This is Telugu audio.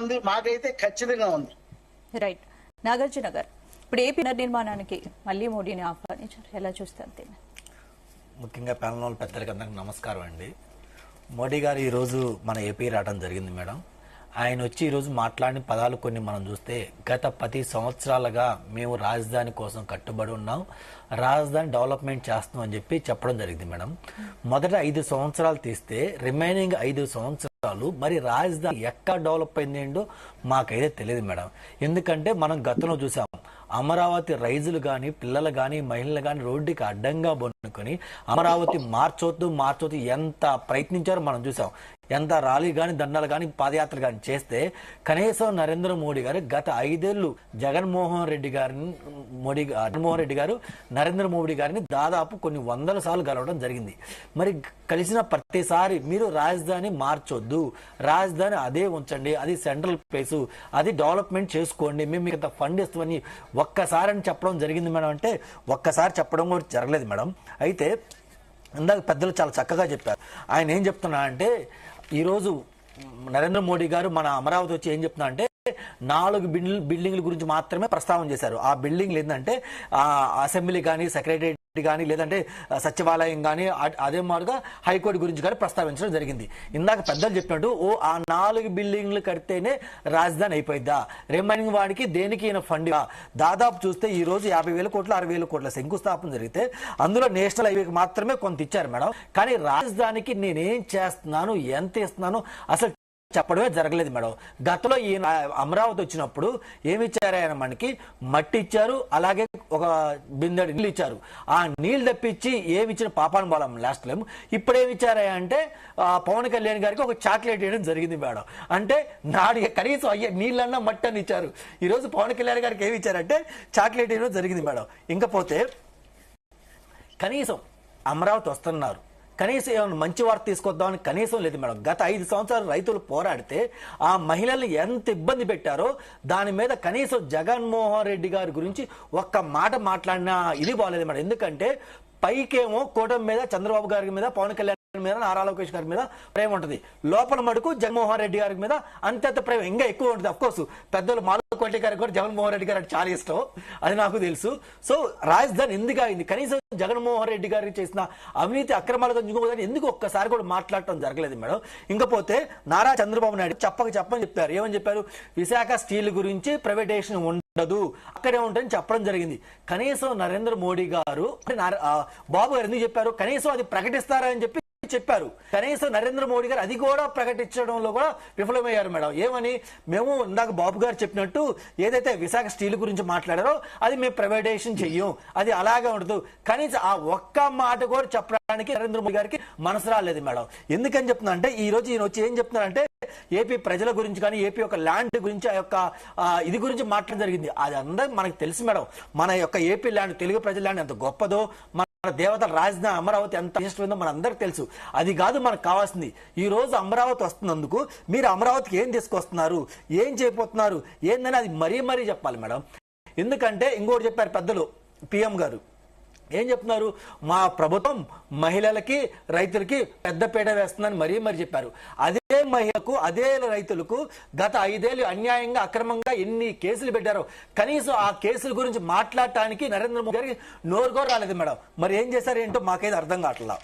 ఉంది, మాకైతే ఖచ్చితంగా ఉంది. రైట్. నాగార్జున గారు, ఇప్పుడు ఏపీ పునర్నిర్మాణానికి మళ్ళీ మోడీని ఆహ్వానించారు, ఎలా చూస్తారు? ముఖ్యంగా ప్యానల్ వాళ్ళు పెద్దలకి అందరికి నమస్కారం అండి. మోడీ గారు ఈరోజు మన ఏపీ రావడం జరిగింది మేడం. ఆయన వచ్చి ఈరోజు మాట్లాడిన పదాలు కొన్ని మనం చూస్తే, గత 10 సంవత్సరాలుగా మేము రాజధాని కోసం కట్టుబడి ఉన్నాం, రాజధాని డెవలప్మెంట్ చేస్తున్నాం అని చెప్పి చెప్పడం జరిగింది మేడం. మొదట 5 సంవత్సరాలు తీస్తే రిమైనింగ్ 5 సంవత్సరాలు మరి రాజధాని ఎక్కడ డెవలప్ అయిందేంటో మాకైతే తెలియదు మేడం. ఎందుకంటే మనం గతంలో చూసాం, అమరావతి రైతులు కానీ పిల్లలు కానీ మహిళలు కానీ రోడ్డుకి అడ్డంగా బొనుకొని అమరావతి మార్చొద్దు ఎంత ప్రయత్నించారో మనం చూసాం. ఎంత ర్యాలీ కానీ దండాలు కానీ పాదయాత్ర కానీ చేస్తే కనీసం నరేంద్ర మోడీ గారు గత 5 ఏళ్లు జగన్మోహన్ రెడ్డి గారు నరేంద్ర మోడీ గారిని దాదాపు కొన్ని 100 సార్లు కలవడం జరిగింది. మరి కలిసిన ప్రతిసారి మీరు రాజధాని మార్చొద్దు, రాజధాని అదే ఉంచండి, అది సెంట్రల్ ప్లేసు, అది డెవలప్మెంట్ చేసుకోండి, మేము మీకు ఫండ్ ఇస్తామని ఒక్కసారి అని చెప్పడం జరిగింది మేడం. అంటే ఒక్కసారి చెప్పడం కూడా జరగలేదు మేడం. అయితే ఇందాక పెద్దలు చాలా చక్కగా చెప్పారు. ఆయన ఏం చెప్తున్నా అంటే, ఈరోజు నరేంద్ర మోడీ గారు మన అమరావతి వచ్చి ఏం చెప్తున్నా అంటే 4 బిల్డింగ్ల గురించి మాత్రమే ప్రస్తావన చేశారు. ఆ బిల్డింగ్లు ఏంటంటే అసెంబ్లీ కానీ, సెక్రటరియట్ కానీ, లేదంటే సచివాలయం కానీ, అదే మాదిరిగా హైకోర్టు గురించి కానీ ప్రస్తావించడం జరిగింది. ఇందాక పెద్దలు చెప్పినట్టు ఆ 4 బిల్డింగ్లు కడితేనే రాజధాని అయిపోయిద్దా, రిమైనింగ్ వాడికి దేనికి ఫండ్ దాదాపు చూస్తే ఈ రోజు 50,000 కోట్లు 60,000 కోట్ల శంకుస్థాపన జరిగితే అందులో నేషనల్ హైవేకి మాత్రమే కొంత ఇచ్చారు మేడం. కానీ రాజధానికి నేనేం చేస్తున్నాను, ఎంత ఇస్తున్నాను అసలు చెప్పడమే జరగలేదు మేడం. గతంలో ఈయన అమరావతి వచ్చినప్పుడు ఏమి ఇచ్చారు, ఆయన మనకి మట్టి ఇచ్చారు, అలాగే ఒక బిందెడు నీళ్ళు ఇచ్చారు. ఆ నీళ్ళు తప్పించి ఏమి ఇచ్చిన పాపాను బలం లాస్ట్ టైం. ఇప్పుడు ఏమి ఇచ్చారా అంటే పవన్ కళ్యాణ్ గారికి ఒక చాక్లెట్ ఇవ్వడం జరిగింది మేడం. అంటే నాడు కనీసం అయ్యే నీళ్ళన్నా మట్టి అని ఇచ్చారు. ఈరోజు పవన్ కళ్యాణ్ గారికి ఏమి ఇచ్చారంటే చాక్లెట్ ఇవ్వడం జరిగింది మేడం. ఇంకపోతే కనీసం అమరావతి వస్తున్నారు, కనీసం ఏమైనా మంచి వార్త తీసుకొద్దామని కనీసం లేదు మేడం. గత 5 సంవత్సరాలు రైతులు పోరాడితే ఆ మహిళల్ని ఎంత ఇబ్బంది పెట్టారో దాని మీద కనీసం జగన్మోహన్ రెడ్డి గారి గురించి ఒక్క మాట మాట్లాడినా ఇది బాగలేదు మేడం. ఎందుకంటే పైకేమో కూటమి మీద, చంద్రబాబు గారి మీద, పవన్ కళ్యాణ్ మీద, నారా లోకేష్ గారి మీద ప్రేమ ఉంటుంది, లోపల మటుకు జగన్మోహన్ రెడ్డి గారి మీద అంత ప్రేమ ఇంకా ఎక్కువ ఉంటుంది. అఫ్కోర్స్ పెద్దలు మాలకోటి గారికి కూడా జగన్మోహన్ రెడ్డి గారు అంటే చాలా ఇష్టం, అది నాకు తెలుసు. సో రాజధాని ఎందుకు అయింది, కనీసం జగన్మోహన్ రెడ్డి గారికి చేసిన అవినీతి అక్రమాలు ఎందుకు ఒక్కసారి కూడా మాట్లాడటం జరగలేదు మేడం. ఇంకపోతే నారా చంద్రబాబు నాయుడు చెప్పని చెప్పారు. ఏమని చెప్పారు, విశాఖ స్టీల్ గురించి ప్రైవేటైజేషన్ ఉండదు, అక్కడే ఉంటుందని చెప్పడం జరిగింది. కనీసం నరేంద్ర మోడీ గారు బాబు గారు ఎందుకు చెప్పారు, కనీసం అది ప్రకటిస్తారని చెప్పారు. కనీసం నరేంద్ర మోడీ గారు అది కూడా ప్రకటించడంలో కూడా విఫలమయ్యారు మేడం. ఏమని, మేము ఇందాక బాబు గారు చెప్పినట్టు ఏదైతే విశాఖ స్టీల్ గురించి మాట్లాడారో అది మేము ప్రైవేటైజేషన్ చెయ్యం, అది అలాగే ఉండదు. కనీసం ఆ ఒక్క మాట కూడా చెప్పడానికి నరేంద్ర మోడీ గారికి మనసు రాలేదు మేడం. ఎందుకని చెప్తున్నా అంటే, ఈ రోజు ఈయన వచ్చి ఏం చెప్తున్నారంటే ఏపీ ప్రజల గురించి కానీ, ఏపీ యొక్క ల్యాండ్ గురించి, ఆ యొక్క ఇది గురించి మాట్లాడడం జరిగింది. అది అందరికి మనకు తెలుసు మేడం. మన యొక్క ఏపీ ల్యాండ్, తెలుగు ప్రజల ల్యాండ్ ఎంత గొప్పదో, మన దేవతల రాజధాని అమరావతి ఎంత ఇష్టమైందో మన అందరికి తెలుసు. అది కాదు మనకు కావాల్సింది. ఈ రోజు అమరావతి వస్తున్నందుకు మీరు అమరావతికి ఏం తీసుకొస్తున్నారు, ఏం చేయబోతున్నారు ఏందని అది మరీ చెప్పాలి మేడం. ఎందుకంటే ఇంకోటి చెప్పారు పెద్దలు, పిఎం గారు ఏం చెప్తున్నారు, మా ప్రభుత్వం మహిళలకి రైతులకి పెద్దపీట వేస్తుందని మరీ చెప్పారు. అదే మహిళకు, అదే రైతులకు గత 5 ఏళ్ళు అన్యాయంగా అక్రమంగా ఎన్ని కేసులు పెట్టారో కనీసం ఆ కేసుల గురించి మాట్లాడటానికి నరేంద్ర మోదీ గారికి నోరు కూడా రాలేదు మేడం. మరి ఏం చేశారు ఏంటో మాకైతే అర్థం కావట్లా.